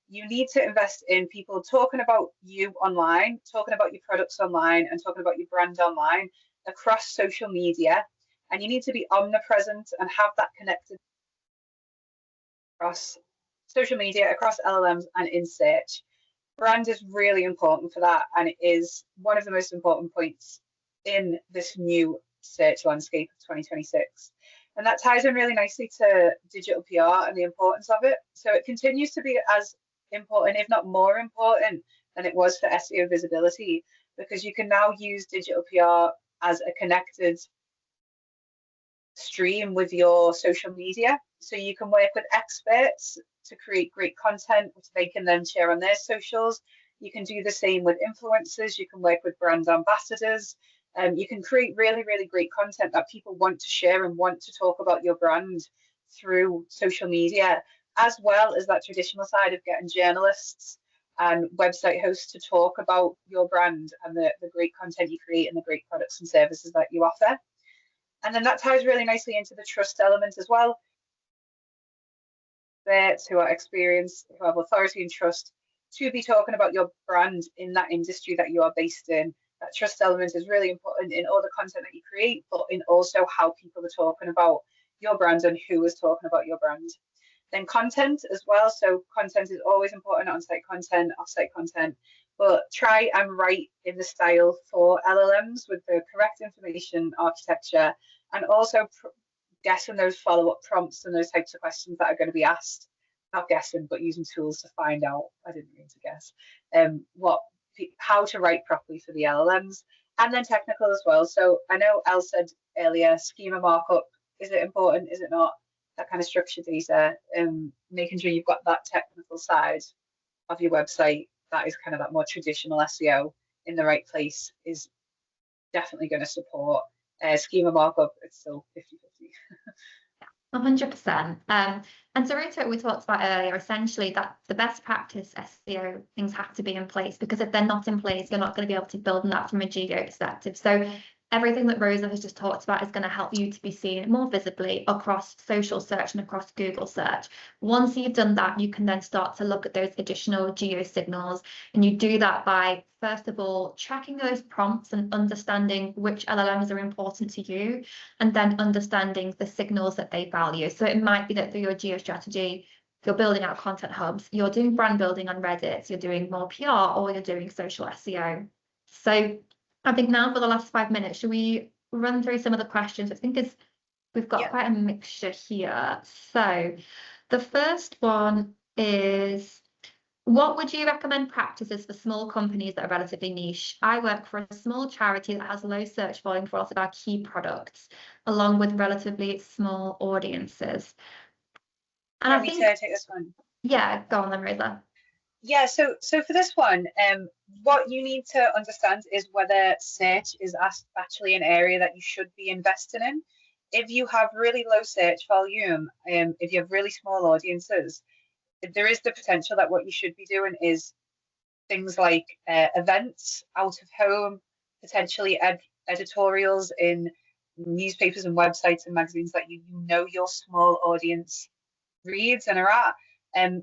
You need to invest in people talking about you online, talking about your products online, and talking about your brand online across social media. And you need to be omnipresent and have that connected across social media, across LLMs and in search. Brand is really important for that, and it is one of the most important points in this new search landscape of 2026. And that ties in really nicely to digital PR and the importance of it. So it continues to be as important, if not more important, than it was for SEO visibility, because you can now use digital PR as a connected stream with your social media. So you can work with experts to create great content, which they can then share on their socials. You can do the same with influencers. You can work with brand ambassadors. You can create really, really great content that people want to share and want to talk about your brand through social media, as well as that traditional side of getting journalists and website hosts to talk about your brand and the great content you create and the great products and services that you offer. And then that ties really nicely into the trust element as well. Experts who are experienced, who have authority and trust to be talking about your brand in that industry that you are based in. That trust element is really important in all the content that you create, but in also how people are talking about your brand and who is talking about your brand. Then content as well. So content is always important, on-site content, off-site content, but try and write in the style for LLMs with the correct information architecture, and also guessing those follow-up prompts and those types of questions that are going to be asked. Not guessing, but using tools to find out. I didn't mean to guess. How to write properly for the LLMs, and then technical as well. So I know Elle said earlier, schema markup, is it important? Is it not? That kind of structured data, making sure you've got that technical side of your website that is kind of that more traditional SEO in the right place is definitely going to support schema markup. It's still 50-50. 100%. And to reiterate what we talked about earlier, essentially that the best practice SEO things have to be in place, because if they're not in place, you're not going to be able to build on that from a geo perspective. So everything that Rosa has just talked about is going to help you to be seen more visibly across social search and across Google search. Once you've done that, you can then start to look at those additional geo signals, and you do that by, first of all, tracking those prompts and understanding which LLMs are important to you, and then understanding the signals that they value. So it might be that through your geo strategy, you're building out content hubs, you're doing brand building on Reddit, you're doing more PR, or you're doing social SEO. So I think now for the last 5 minutes, should we run through some of the questions? I think we've got quite a mixture here. So the first one is, what would you recommend practices for small companies that are relatively niche? I work for a small charity that has low search volume for lots of our key products, along with relatively small audiences. And I think, take this one. Yeah, go on then, Rosa. Yeah, so for this one, what you need to understand is whether search is actually an area that you should be investing in. If you have really low search volume, if you have really small audiences, there is the potential that what you should be doing is things like events out of home, potentially editorials in newspapers and websites and magazines that you know your small audience reads and are at.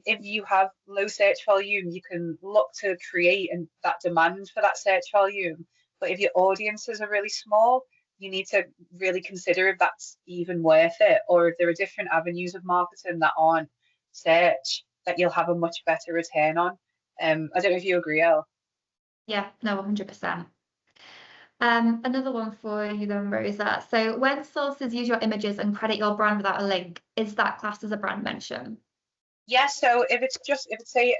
If you have low search volume, you can look to create and that demand for that search volume. But if your audiences are really small, you need to really consider if that's even worth it, or if there are different avenues of marketing that aren't search that you'll have a much better return on. I don't know if you agree, Elle. Yeah, no, 100%. Another one for you then, Rosa. So when sources use your images and credit your brand without a link, is that classed as a brand mention? Yeah, so if it's say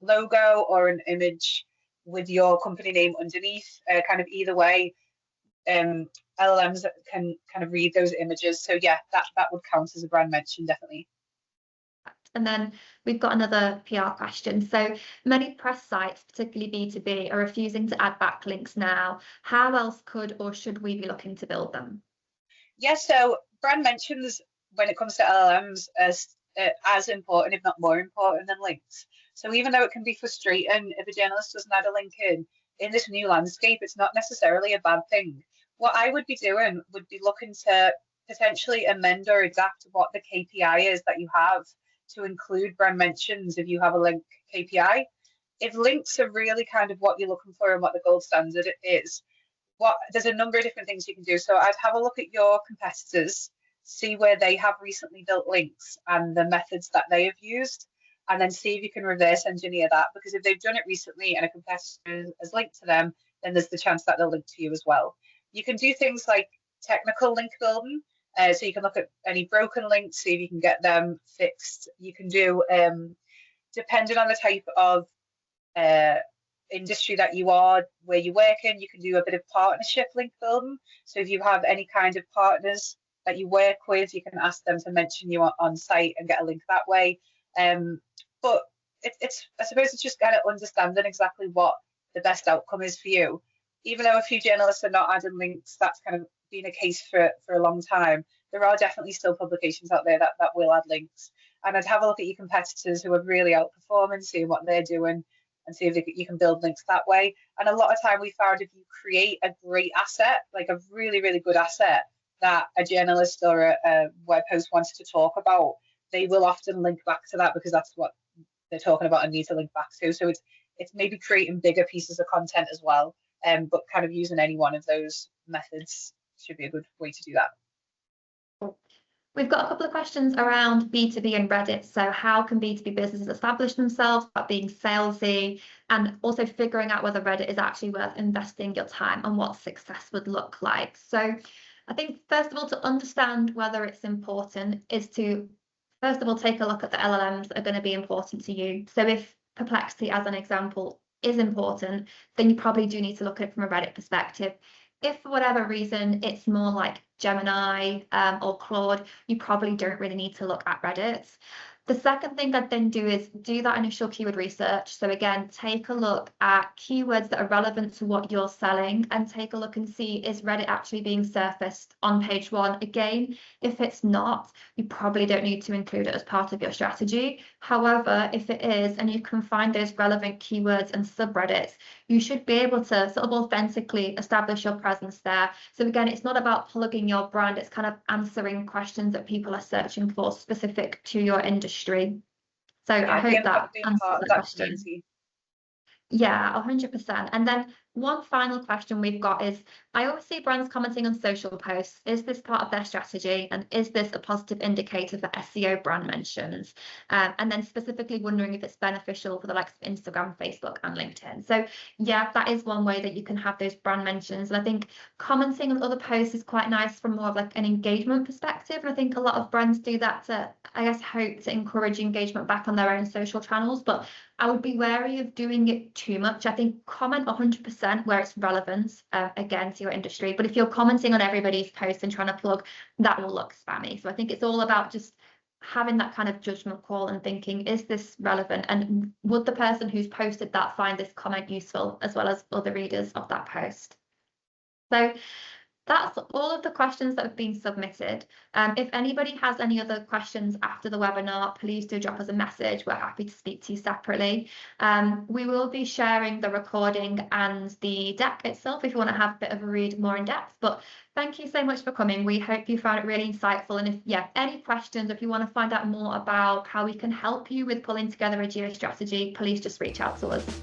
logo or an image with your company name underneath, kind of either way, LLMs can kind of read those images. So yeah, that would count as a brand mention, definitely. And then we've got another PR question. So many press sites, particularly B2B, are refusing to add backlinks now. How else could or should we be looking to build them? Yeah, so brand mentions when it comes to LLMs as important, if not more important than links. So even though it can be frustrating if a journalist doesn't add a link in this new landscape, it's not necessarily a bad thing. What I would be doing would be looking to potentially amend or adapt what the KPI is that you have to include brand mentions if you have a link KPI. If links are really kind of what you're looking for and what the gold standard is, there's a number of different things you can do. So I'd have a look at your competitors, see where they have recently built links and the methods that they have used. and then see if you can reverse engineer that, because if they've done it recently and a competitor has linked to them, then there's the chance that they'll link to you as well. You can do things like technical link building. So you can look at any broken links, see if you can get them fixed. You can do, depending on the type of industry that you are, where you work in, you can do a bit of partnership link building. So if you have any kind of partners that you work with, you can ask them to mention you on site and get a link that way. But it's I suppose it's just kind of understanding exactly what the best outcome is for you. Even though a few journalists are not adding links, that's kind of been a case for a long time. There are definitely still publications out there that will add links. And I'd have a look at your competitors who are really outperforming, seeing what they're doing, and see if you can build links that way. And a lot of time we found if you create a great asset, like a really, really good asset that a journalist or a web host wants to talk about, they will often link back to that because that's what they're talking about and need to link back to. So it's maybe creating bigger pieces of content as well, but kind of using any one of those methods should be a good way to do that. We've got a couple of questions around B2B and Reddit. So how can B2B businesses establish themselves about being salesy, and also figuring out whether Reddit is actually worth investing your time and what success would look like. So I think, first of all, to understand whether it's important is to, first of all, take a look at the LLMs that are going to be important to you. So if Perplexity, as an example, is important, then you probably do need to look at it from a Reddit perspective. If for whatever reason it's more like Gemini or Claude, you probably don't really need to look at Reddit. The second thing I'd then do is do that initial keyword research. So again, take a look at keywords that are relevant to what you're selling, and take a look and see, is Reddit actually being surfaced on page one? Again, if it's not, you probably don't need to include it as part of your strategy. However, if it is, and you can find those relevant keywords and subreddits, you should be able to sort of authentically establish your presence there. So again, it's not about plugging your brand, it's kind of answering questions that people are searching for specific to your industry. So yeah, I hope that answers the question. Yeah, 100%. And then one final question we've got is, I always see brands commenting on social posts. Is this part of their strategy? And is this a positive indicator for SEO brand mentions? And then specifically wondering if it's beneficial for the likes of Instagram, Facebook, and LinkedIn. So yeah, that is one way that you can have those brand mentions. And I think commenting on other posts is quite nice from more of like an engagement perspective. And I think a lot of brands do that to, I guess, hope to encourage engagement back on their own social channels. But I would be wary of doing it too much. I think comment 100% where it's relevant, again, to your industry. But if you're commenting on everybody's post and trying to plug, that will look spammy. So I think it's all about just having that kind of judgment call and thinking, is this relevant? And would the person who's posted that find this comment useful, as well as other readers of that post? So that's all of the questions that have been submitted. If anybody has any other questions after the webinar, please do drop us a message. We're happy to speak to you separately. We will be sharing the recording and the deck itself if you want to have a bit of a read more in depth. But thank you so much for coming. We hope you found it really insightful. And if any questions, if you want to find out more about how we can help you with pulling together a geo strategy, please just reach out to us.